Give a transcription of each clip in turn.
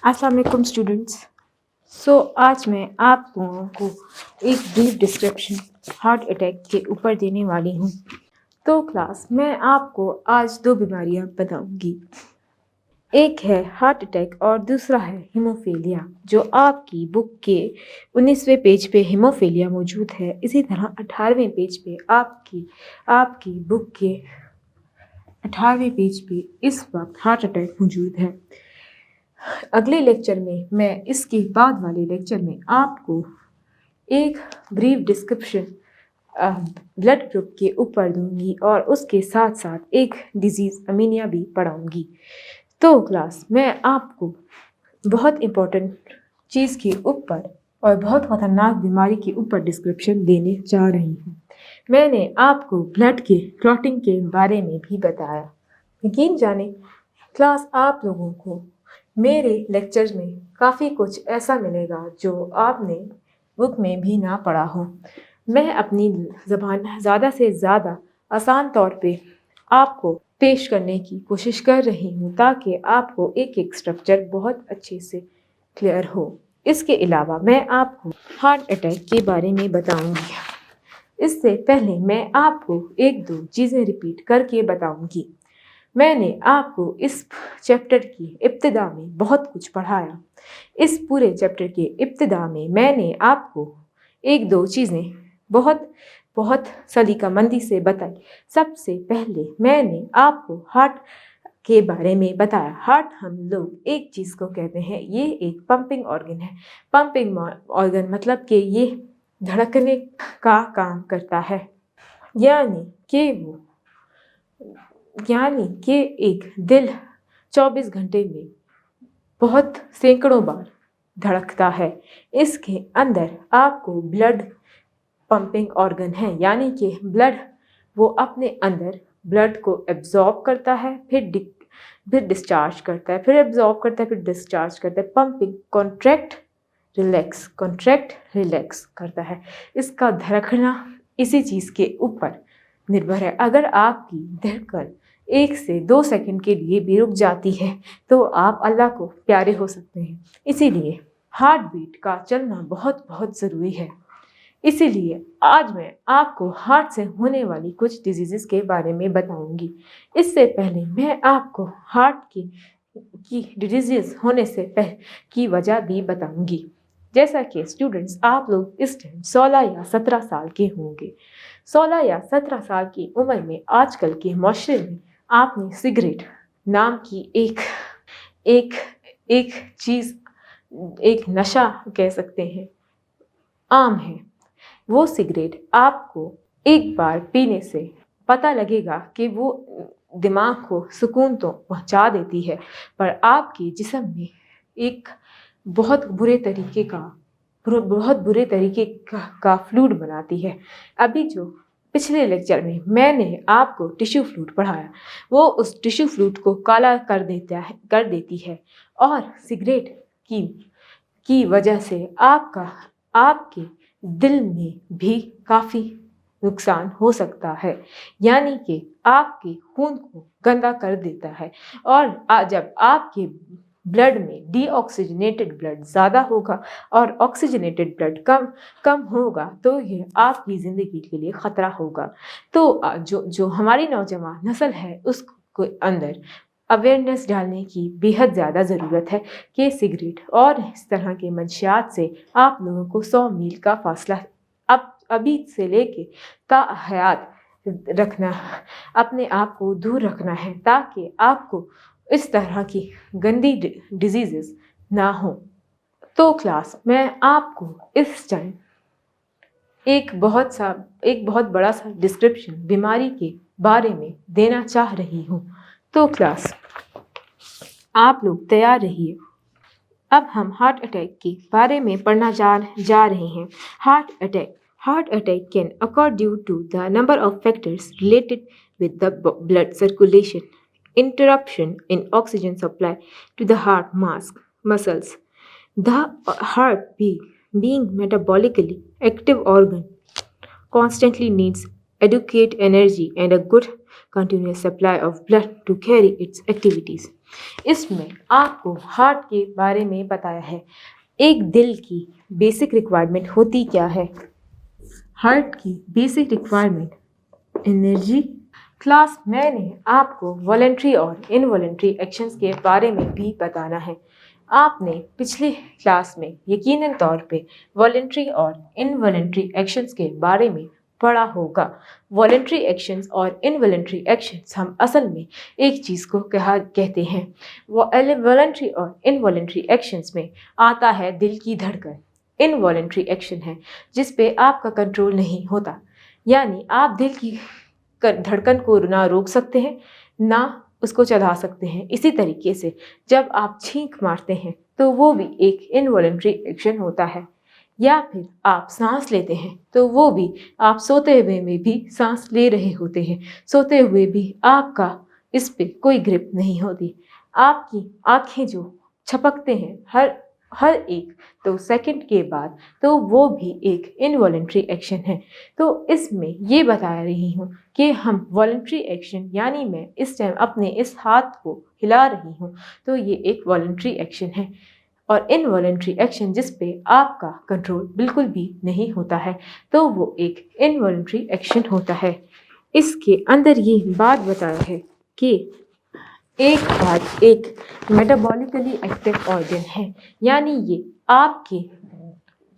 السلام علیکم اسٹوڈنٹس. آج میں آپ لوگوں کو ایک بریف ڈسکرپشن ہارٹ اٹیک کے اوپر دینے والی ہوں. کلاس میں آپ کو آج 2 بیماریاں بتاؤں گی. ایک ہے ہارٹ اٹیک اور دوسرا ہے ہیموفیلیا. جو آپ کی بک کے 19ویں پیج پہ ہیموفیلیا موجود ہے، اسی طرح 18ویں پیج پہ آپ کی بک کے 18ویں پیج پہ اس وقت ہارٹ اٹیک موجود ہے. اگلے لیکچر میں اس کے بعد والے لیکچر میں آپ کو ایک بریف ڈسکرپشن بلڈ گروپ کے اوپر دوں گی اور اس کے ساتھ ساتھ ایک ڈیزیز امینیا بھی پڑھاؤں گی. کلاس میں آپ کو بہت امپورٹنٹ چیز کے اوپر اور بہت خطرناک بیماری کے اوپر ڈسکرپشن دینے جا رہی ہوں. میں نے آپ کو بلڈ کے کلوٹنگ کے بارے میں بھی بتایا. یقین جانے کلاس آپ لوگوں کو میرے لیکچرز میں کافی کچھ ایسا ملے گا جو آپ نے بک میں بھی نہ پڑھا ہو. میں اپنی زبان زیادہ سے زیادہ آسان طور پہ آپ کو پیش کرنے کی کوشش کر رہی ہوں تاکہ آپ کو ایک اسٹرکچر بہت اچھے سے کلیئر ہو. اس کے علاوہ میں آپ کو ہارٹ اٹیک کے بارے میں بتاؤں گی. اس سے پہلے میں آپ کو 1-2 چیزیں ریپیٹ کر کے بتاؤں گی. میں نے آپ کو اس چیپٹر کی ابتدا میں بہت کچھ پڑھایا. اس پورے چیپٹر کے ابتدا میں نے آپ کو 1-2 چیزیں بہت سلیقہ مندی سے بتائی. سب سے پہلے میں نے آپ کو ہارٹ کے بارے میں بتایا. ہارٹ ہم لوگ ایک چیز کو کہتے ہیں، یہ ایک پمپنگ آرگن ہے. پمپنگ آرگن مطلب کہ یہ دھڑکنے کا کام کرتا ہے، یعنی کہ ایک دل 24 گھنٹے میں بہت سینکڑوں بار دھڑکتا ہے. اس کے اندر آپ کو بلڈ پمپنگ آرگن ہے، یعنی کہ بلڈ وہ اپنے اندر بلڈ کو ایبزارب کرتا ہے، پھر ڈسچارج کرتا ہے، پھر ایبزارب کرتا ہے، پھر ڈسچارج کرتا ہے. پمپنگ کنٹریکٹ ریلیکس کرتا ہے. اس کا دھڑکنا اسی چیز کے اوپر نربھر ہے. اگر آپ کی دھڑکن 1 سے 2 سیکنڈ کے لیے بھی رک جاتی ہے تو آپ اللہ کو پیارے ہو سکتے ہیں. اسی لیے ہارٹ بیٹ کا چلنا بہت بہت ضروری ہے. اسی لیے آج میں آپ کو ہارٹ سے ہونے والی کچھ ڈیزیزز کے بارے میں بتاؤں گی. اس سے پہلے میں آپ کو ہارٹ کی ڈیزیز ہونے سے کی وجہ بھی بتاؤں گی. جیسا کہ اسٹوڈنٹس آپ لوگ اس ٹائم 16 یا 17 سال کے ہوں گے. 16 یا 17 سال کی عمر میں آج کل کے معاشرے میں آپ نے سگریٹ نام کی ایک چیز، ایک نشہ کہہ سکتے ہیں، عام ہے. وہ سگریٹ آپ کو ایک بار پینے سے پتہ لگے گا کہ وہ دماغ کو سکون تو پہنچا دیتی ہے، پر آپ کے جسم میں ایک بہت برے طریقے کا فلوئڈ بناتی ہے. ابھی جو پچھلے لیکچر میں نے آپ کو ٹیشو فلوئڈ پڑھایا، وہ اس ٹیشو فلوئڈ کو کالا کر دیتی ہے، اور سگریٹ کی وجہ سے آپ کے دل میں بھی کافی نقصان ہو سکتا ہے، یعنی کہ آپ کے خون کو گندا کر دیتا ہے. اور جب آپ کے بلڈ میں ڈی آکسیجنیٹڈ بلڈ زیادہ ہوگا اور آکسیجنیٹڈ بلڈ کم ہوگا تو یہ آپ کی زندگی کے لیے خطرہ ہوگا. تو جو ہماری نوجوان نسل ہے اس کو اندر اویئرنیس ڈالنے کی بے حد زیادہ ضرورت ہے کہ سگریٹ اور اس طرح کے منشیات سے آپ لوگوں کو 100 میل کا فاصلہ ابھی سے لے کے تا حیات رکھنا، اپنے آپ کو دور رکھنا ہے، تاکہ آپ کو اس طرح کی گندی ڈیزیزز نہ ہوں. کلاس میں آپ کو اس ٹائم ایک بہت بڑا سا ڈسکرپشن بیماری کے بارے میں دینا چاہ رہی ہوں. کلاس آپ لوگ تیار رہیے. اب ہم ہارٹ اٹیک کے بارے میں پڑھنا جا رہے ہیں. Heart attack can occur due to the number of factors related with the blood circulation, interruption in oxygen supply to the heart muscles. The heart, being metabolically active organ, constantly needs adequate energy and a good continuous supply of blood to carry its activities. اس میں آپ کو heart کے بارے میں بتایا ہے. ایک دل کی بیسک ریکوائرمنٹ ہوتی کیا ہے؟ ہارٹ کی بیسک ریکوائرمنٹ انرجی. کلاس میں نے آپ کو والنٹری اور انوالنٹری ایکشنز کے بارے میں بھی بتانا ہے. آپ نے پچھلے کلاس میں یقیناً طور پہ والنٹری اور انوالنٹری ایکشنز کے بارے میں پڑھا ہوگا. والنٹری ایکشنز اور انوالنٹری ایکشنز ہم اصل میں ایک چیز کو کہتے ہیں. والنٹری اور انوالنٹری ایکشنز میں آتا ہے دل کی دھڑکن. انوالنٹری ایکشن ہے جس پہ آپ کا کنٹرول نہیں ہوتا، یعنی آپ دل کی دھڑکن کو نہ روک سکتے ہیں نہ اس کو چلا سکتے ہیں. اسی طریقے سے جب آپ چھینک مارتے ہیں تو وہ بھی ایک انوالنٹری ایکشن ہوتا ہے. یا پھر آپ سانس لیتے ہیں تو وہ بھی آپ سوتے ہوئے میں بھی سانس لے رہے ہوتے ہیں. سوتے ہوئے بھی آپ کا اس پہ کوئی گرپ نہیں ہوتی. آپ کی آنکھیں جو چھپکتے ہیں ہر ایک تو سیکنڈ کے بعد، تو وہ بھی ایک انوالنٹری ایکشن ہے. تو اس میں یہ بتا رہی ہوں کہ ہم والنٹری ایکشن یعنی میں اس ٹائم اپنے اس ہاتھ کو ہلا رہی ہوں تو یہ ایک والنٹری ایکشن ہے. اور انوالنٹری ایکشن جس پہ آپ کا کنٹرول بالکل بھی نہیں ہوتا ہے تو وہ ایک انوالنٹری ایکشن ہوتا ہے. اس کے اندر یہ بات بتایا ہے کہ ایک ہارٹ ایک میٹابولیکلی ایکٹیو آرگن ہے، یعنی یہ آپ کے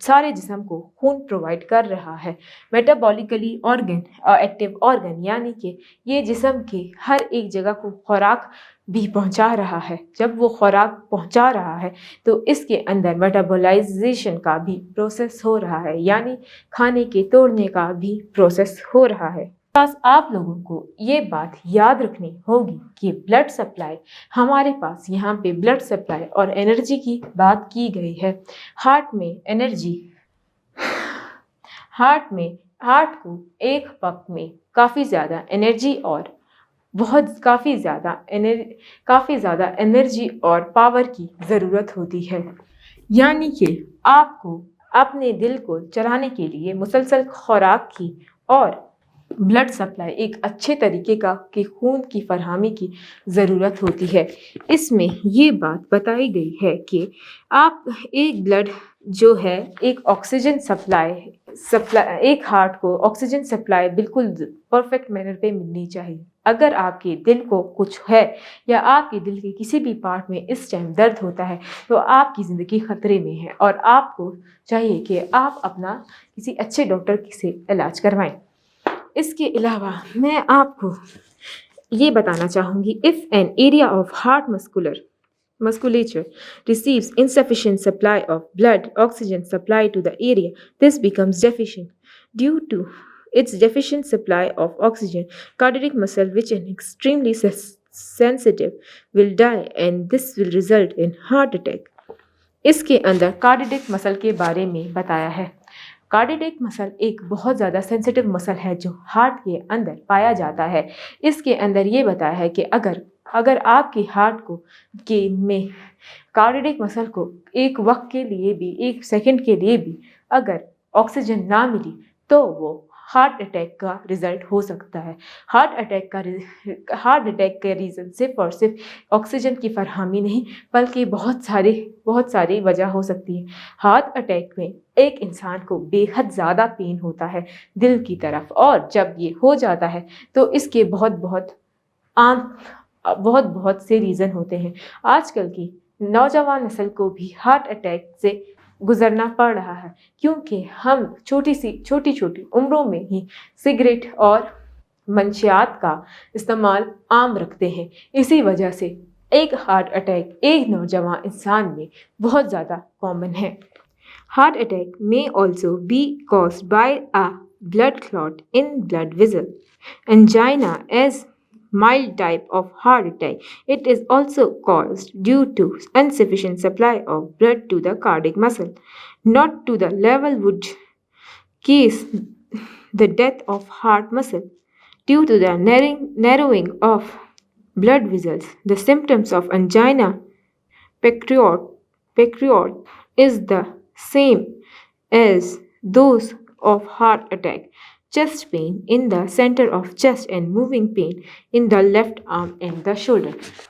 سارے جسم کو خون پرووائڈ کر رہا ہے. میٹابولیکلی ایکٹیو آرگن یعنی کہ یہ جسم کے ہر ایک جگہ کو خوراک بھی پہنچا رہا ہے. جب وہ خوراک پہنچا رہا ہے تو اس کے اندر میٹابولائزیشن کا بھی پروسیس ہو رہا ہے، یعنی کھانے کے توڑنے کا بھی پروسیس ہو رہا ہے. بس آپ لوگوں کو یہ بات یاد رکھنی ہوگی کہ بلڈ سپلائی ہمارے پاس یہاں پہ بلڈ سپلائی اور انرجی کی بات کی گئی ہے. ہارٹ میں انرجی ہارٹ کو ایک وقت میں کافی زیادہ انرجی اور کافی زیادہ انرجی اور پاور کی ضرورت ہوتی ہے. یعنی کہ آپ کو اپنے دل کو چلانے کے لیے مسلسل خوراک کی اور بلڈ سپلائی ایک اچھے طریقے کہ خون کی فراہمی کی ضرورت ہوتی ہے. اس میں یہ بات بتائی گئی ہے کہ آپ ایک بلڈ جو ہے ایک آکسیجن سپلائی ایک ہارٹ کو آکسیجن سپلائی بالکل پرفیکٹ مینر پہ ملنی چاہیے. اگر آپ کے دل کو کچھ ہے یا آپ کے دل کے کسی بھی پارٹ میں اس ٹائم درد ہوتا ہے تو آپ کی زندگی خطرے میں ہے اور آپ کو چاہیے کہ آپ اپنا کسی اچھے ڈاکٹر سے علاج کروائیں. اس کے علاوہ میں آپ کو یہ بتانا چاہوں گی if an area of heart musculature receives insufficient supply of blood oxygen supply to the area, this becomes deficient. Due to its deficient supply of oxygen, cardiac muscle, which is extremely sensitive, will die and this will result in heart attack. اس کے اندر cardiac مسل کے بارے میں بتایا ہے. Cardiac مسل ایک بہت زیادہ سینسیٹیو مسل ہے جو ہارٹ کے اندر پایا جاتا ہے. اس کے اندر یہ بتایا ہے کہ اگر آپ کے ہارٹ میں کارڈیک مسل کو ایک وقت کے لیے بھی ایک سیکنڈ کے لیے بھی اگر آکسیجن نہ ملی تو وہ ہارٹ اٹیک کا رزلٹ ہو سکتا ہے. ہارٹ اٹیک کا ریزن صرف اور صرف آکسیجن کی فراہمی نہیں بلکہ بہت ساری وجہ ہو سکتی ہے. ہارٹ اٹیک میں ایک انسان کو بے حد زیادہ پین ہوتا ہے دل کی طرف، اور جب یہ ہو جاتا ہے تو اس کے بہت سے ریزن ہوتے ہیں. آج کل کی نوجوان نسل کو بھی ہارٹ اٹیک سے گزرنا پڑ رہا ہے کیونکہ ہم چھوٹی عمروں میں ہی سگریٹ اور منشیات کا استعمال عام رکھتے ہیں. اسی وجہ سے ایک ہارٹ اٹیک ایک نوجوان انسان میں بہت زیادہ کامن ہے. Heart attack may also be caused by a blood clot in blood vessel. Angina is mild type of heart attack. It is also caused due to insufficient supply of blood to the cardiac muscle, not to the level would cause the death of heart muscle due to the narrowing of blood vessels. The symptoms of angina pectoris is the same as those of heart attack. chest pain in the center of chest and moving pain in the left arm and the shoulder.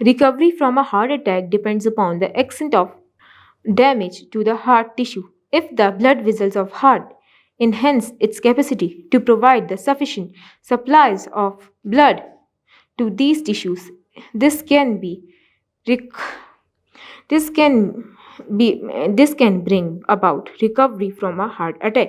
Recovery from a heart attack depends upon the extent of damage to the heart tissue. If the blood vessels of heart enhance its capacity to provide the sufficient supplies of blood to these tissues, this can bring about recovery from a heart attack.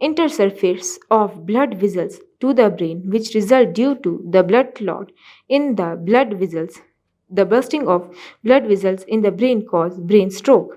Intersurface of blood vessels to the brain, which result due to the blood clot in the blood vessels. The bursting of blood vessels in the brain cause brain stroke.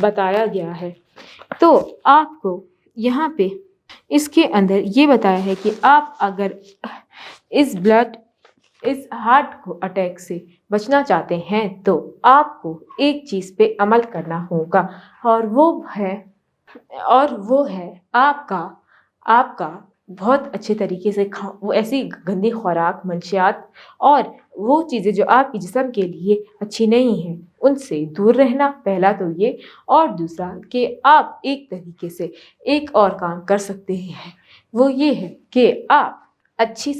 بتایا گیا ہے۔ تو آپ کو یہاں پہ اس کے اندر یہ بتایا ہے کہ آپ اگر اس ہارٹ کو اٹیک سے بچنا چاہتے ہیں تو آپ کو ایک چیز پہ عمل کرنا ہوگا، اور وہ ہے آپ کا بہت اچھے طریقے سے وہ ایسی گندی خوراک، منشیات اور وہ چیزیں جو آپ کے جسم کے لیے اچھی نہیں ہیں ان سے دور رہنا، پہلا تو یہ، اور دوسرا کہ آپ ایک طریقے سے ایک اور کام کر سکتے ہیں، وہ یہ ہے کہ آپ اچھی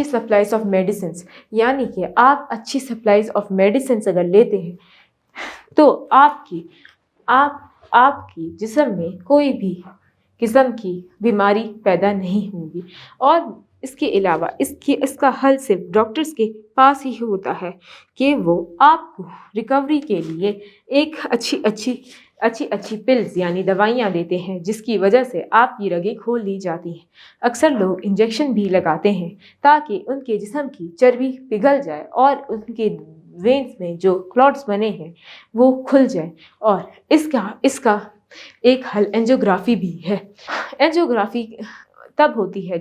سپلائز آف میڈیسنس، یعنی کہ آپ اچھی سپلائز آف میڈیسنس اگر لیتے ہیں تو آپ کی جسم میں کوئی بھی قسم کی بیماری پیدا نہیں ہوگی۔ اور اس کے علاوہ اس کا حل صرف ڈاکٹرز کے پاس ہی ہوتا ہے کہ وہ آپ کو ریکوری کے لیے ایک اچھی پلز یعنی دوائیاں دیتے ہیں، جس کی وجہ سے آپ کی رگیں کھول دی جاتی ہیں۔ اکثر لوگ انجیکشن بھی لگاتے ہیں تاکہ ان کے جسم کی چربی پگھل جائے اور ان کے وینز میں جو کلاٹس بنے ہیں وہ کھل جائیں، اور اس کا ایک حل اینجیوگرافی بھی ہے۔ اینجیوگرافی تب ہوتی ہے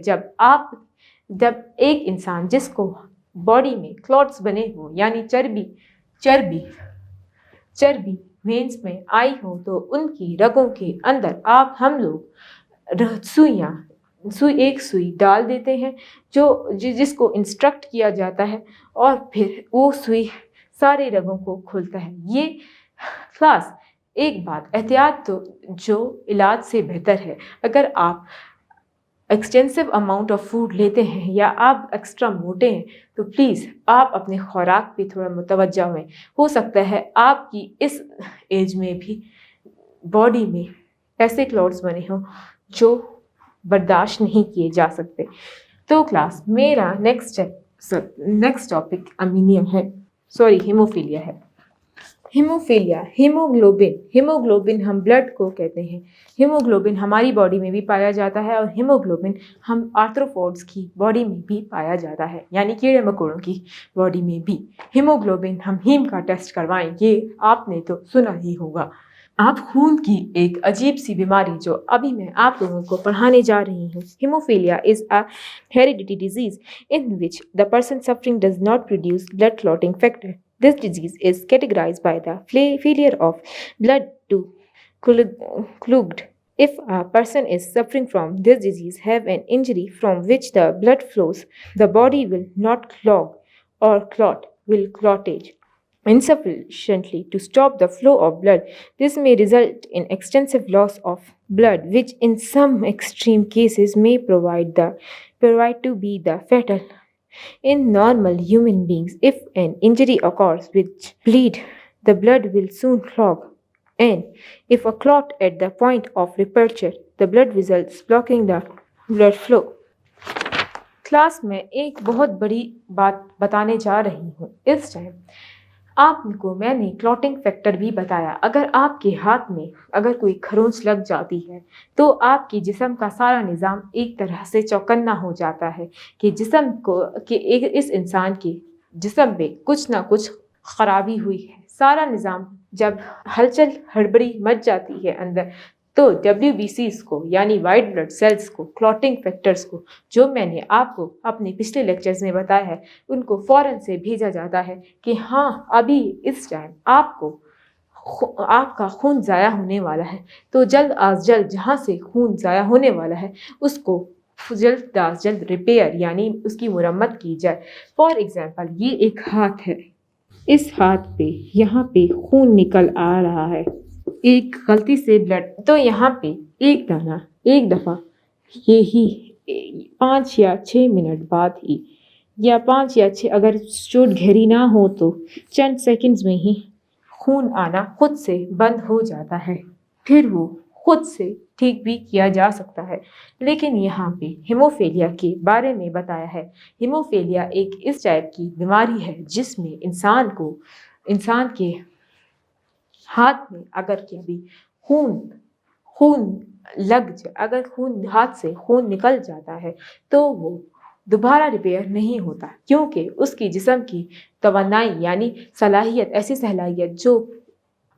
جب ایک انسان جس کو باڈی میں کلاٹس بنے ہوں، یعنی چربی وینز میں آئی ہو، تو ان کی رگوں کے اندر ہم لوگ ایک سوئی ڈال دیتے ہیں جس کو انسٹرکٹ کیا جاتا ہے، اور پھر وہ سوئی سارے رگوں کو کھولتا ہے۔ یہ خاص ایک بات، احتیاط تو جو علاج سے بہتر ہے۔ اگر آپ ایکسٹینسو اماؤنٹ آف فوڈ لیتے ہیں یا آپ ایکسٹرا موٹے ہیں تو پلیز آپ اپنے خوراک پہ تھوڑا متوجہ ہوئیں۔ ہو سکتا ہے آپ کی اس ایج میں بھی باڈی میں ایسے کلاٹس بنے ہوں جو برداشت نہیں کیے جا سکتے۔ تو کلاس میرا نیکسٹ ٹاپک ہیموفیلیا ہے۔ ہیموگلوبن ہم بلڈ کو کہتے ہیں۔ ہیموگلوبن ہماری باڈی میں بھی پایا جاتا ہے، اور ہیموگلوبن ہم آرتھروپوڈز کی باڈی میں بھی پایا جاتا ہے، یعنی کیڑے مکوڑوں کی باڈی میں بھی۔ ہیموگلوبن ہم ہیم کا ٹیسٹ کروائیں، یہ آپ نے تو سنا ہی ہوگا۔ آپ خون کی ایک عجیب سی بیماری جو ابھی میں آپ لوگوں کو پڑھانے جا رہی ہوں۔ Haemophilia is a hereditary disease in which the person suffering does not produce blood clotting factor. This disease is categorized by the failure of blood to clogged. If a person is suffering from this disease, have an injury from which the blood flows, the body will not clog or clot, will clottage insufficiently to stop the flow of blood. This may result in extensive loss of blood, which in some extreme cases may provide to be the fatal. In normal human beings, if an injury occurs which bleed, the blood will soon clog, and if a clot at the point of rupture, the blood vessels blocking the blood flow. Class میں ایک بہت بڑی بات بتانے جا رہی ہوں اس time. آپ کو میں نے کلوٹنگ فیکٹر بھی بتایا۔ اگر آپ کے ہاتھ میں اگر کوئی کھروچ لگ جاتی ہے تو آپ کی جسم کا سارا نظام ایک طرح سے چوکنا ہو جاتا ہے کہ اس انسان کے جسم میں کچھ نہ کچھ خرابی ہوئی ہے۔ سارا نظام جب ہلچل ہڑبڑی مچ جاتی ہے اندر، تو WBCs کو یعنی وائٹ بلڈ سیلز کو، کلوٹنگ فیکٹرز کو، جو میں نے آپ کو اپنے پچھلے لیکچرز میں بتایا ہے، ان کو فوراً سے بھیجا جاتا ہے کہ ہاں ابھی اس ٹائم آپ کا خون ضائع ہونے والا ہے، تو جلد از جلد جہاں سے خون ضائع ہونے والا ہے اس کو جلد از جلد ریپیئر یعنی اس کی مرمت کی جائے۔ فار ایگزامپل یہ ایک ہاتھ ہے، اس ہاتھ پہ یہاں پہ خون نکل آ رہا ہے، ایک غلطی سے بلڈ، تو یہاں پہ ایک دفعہ یہی 5 یا 6 منٹ بعد ہی، یا 5 یا 6 اگر چوٹ گہری نہ ہو تو چند سیکنڈز میں ہی خون آنا خود سے بند ہو جاتا ہے، پھر وہ خود سے ٹھیک بھی کیا جا سکتا ہے۔ لیکن یہاں پہ ہیموفیلیا کے بارے میں بتایا ہے۔ ہیموفیلیا ایک اس ٹائپ کی بیماری ہے جس میں انسان کے ہاتھ میں اگر کبھی خون لگ جائے، اگر ہاتھ سے خون نکل جاتا ہے تو وہ دوبارہ ریپیئر نہیں ہوتا، کیونکہ اس کی جسم کی توانائی یعنی ایسی صلاحیت جو